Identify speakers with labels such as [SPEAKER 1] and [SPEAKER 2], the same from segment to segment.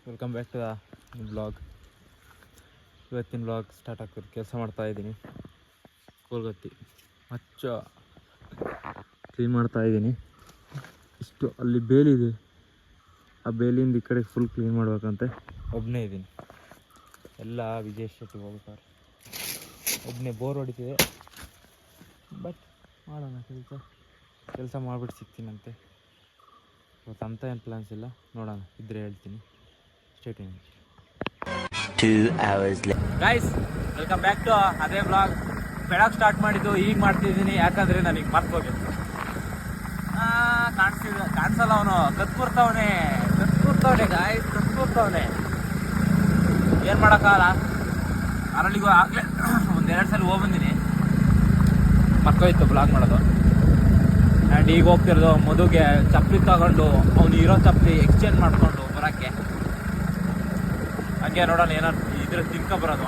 [SPEAKER 1] Welcome back to the blog. ಇವತ್ತಿನ blog start ಆಗ್ತದೆ. ಕೆಲಸ ಮಾಡ್ತಾಯಿದ್ದೀನಿ, ಕೋಲ್ಗತ್ತಿ ಹಚ್ಚ ಕ್ಲೀನ್ ಮಾಡ್ತಾಯಿದ್ದೀನಿ. ಇಷ್ಟು ಅಲ್ಲಿ ಬೇಲಿದೆ, ಆ ಬೇಲಿಯಿಂದ ಈ ಕಡೆ ಫುಲ್ ಕ್ಲೀನ್ ಮಾಡ್ಬೇಕಂತೆ. ಒಬ್ಬನೇ ಇದ್ದೀನಿ, ಎಲ್ಲ ವಿಜಯ್ ಶೆಟ್ಟಿ ಹೋಗ್ತಾರೆ. ಒಬ್ಬನೇ ಬೋರ್ ಹೊಡಿತಿದೆ, ಬಟ್ ಮಾಡೋಣ ಕೆಲಸ ಮಾಡಿಬಿಟ್ಟು ಸಿಗ್ತೀನಂತೆ. ಇವತ್ತು ಅಂತ ಏನು ಪ್ಲ್ಯಾನ್ಸ್ ಇಲ್ಲ, ನೋಡೋಣ, ಇದ್ರೆ ಹೇಳ್ತೀನಿ. State
[SPEAKER 2] 2 hours later.
[SPEAKER 1] Guys, welcome back to ಅದೇ ಬ್ಲಾಗ್. ಬೆಳಗ್ಗೆ ಸ್ಟಾರ್ಟ್ ಮಾಡಿದ್ದು ಈಗ ಮಾಡ್ತಿದ್ದೀನಿ, ಯಾಕಂದರೆ ನನಗೆ ಮರ್ತೋಗಿತ್ತು. ಕಾಣಿಸಲ್ಲ, ಅವನು ಕತ್ಕೂರ್ತವನೆ ಗಾಯ್ಸ್, ಕತ್ಕೂರ್ತವನೆ. ಏನು ಮಾಡೋಕ್ಕಾಗಲ್ಲ. ಅರಳಿಗೂ ಆಗಲೇ ಒಂದೆರಡು ಸಲ ಹೋಗ್ಬಂದಿನಿ, ಮರ್ತೋಯ್ತು ಬ್ಲಾಗ್ ಮಾಡೋದು. ಆ್ಯಂಡ್ ಈಗ ಹೋಗ್ತಿರೋದು ಮದುಗೆ ಚಪ್ಪಲಿ ತಗೊಂಡು ಅವನು ಇರೋ ಚಪ್ಪಲಿ ಎಕ್ಸ್ಚೇಂಜ್ ಮಾಡಿಕೊಂಡು ಬರೋಕ್ಕೆ. ಹಂಗೆ ನೋಡೋಣ, ಏನಾದ್ರು ಇದ್ರೆ ತಿನ್ಕೊಬರೋದು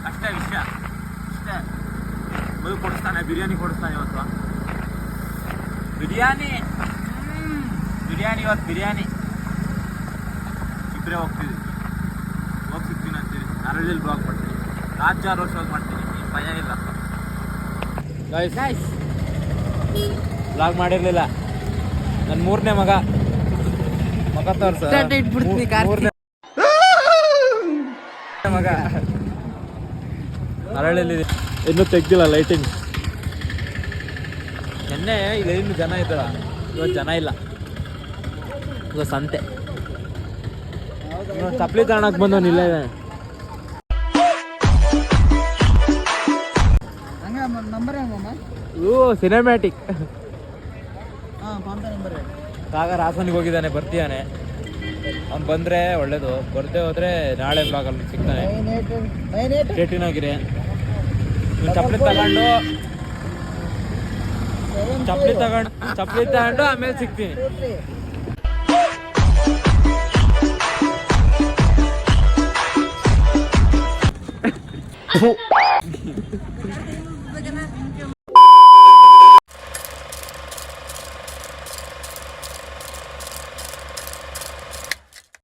[SPEAKER 1] ಅಷ್ಟೇ ವಿಷಯ. ಅಷ್ಟೇ. ಮದುವೆ ಕೊಡಿಸ್ತಾನೆ, ಬಿರಿಯಾನಿ ಕೊಡಿಸ್ತಾನೆ ಇವತ್ತು. ಬಿರಿಯಾನಿ ಇವತ್ತು ಬಿರಿಯಾನಿ. ಇಬ್ಬರೇ ಹೋಗ್ತಿದ್ವಿ, ಹೋಗಿ ಸಿಗ್ತೀನಿ ಅಂತೀವಿ. ಅರಳಿಯಲ್ಲಿ ಬ್ಲಾಗ್ ಮಾಡ್ತೀನಿ, ರಾಜ್ಯ ರೋಡ್ ಮಾಡ್ತೀನಿ, ಏನು ಭಯ ಇಲ್ಲ. ಗಾಯ್ಸ್ ಬ್ಲಾಗ್ ಮಾಡಿರಲಿಲ್ಲ. ನನ್ನ ಮೂರನೇ ಮಗ ತೋರ್ಸ, ಮೂರನೇ ಮಗ ಅರಳಲ್ಲಿ ಇನ್ನೂ ತೆಗ್ದಿಲ್ಲ ಲೈಟಿಂಗ್. ನೆನ್ನೆ ಇಲ್ಲಿ ಇನ್ನು ಜನ ಇದ್ದಾರ, ಇವತ್ತು ಜನ ಇಲ್ಲ. ಇವತ್ತು ಸಂತೆ. ಚಪ್ಪಲಿ ತಗೊಳಕ್ ಬಂದವನಿಲ್ಲ. ಸಿನಿಮ್ಯಾಟಿಕ್ ಕಾಗ ಹಾಸನಿಗೆ ಹೋಗಿದ್ದಾನೆ, ಬರ್ತೀಯಾನೆ. ಅವ್ನು ಬಂದರೆ ಒಳ್ಳೇದು, ಬರ್ದೇ ಹೋದರೆ ನಾಳೆ ಬ್ಲಾಗಲ್ಲಿ ಸಿಗ್ತಾನೆ. ಚೇಟಿನಾಗಿರಿ ಚಪ್ಪಲಿ ತಗೊಂಡು ಆಮೇಲೆ ಸಿಗ್ತೀನಿ.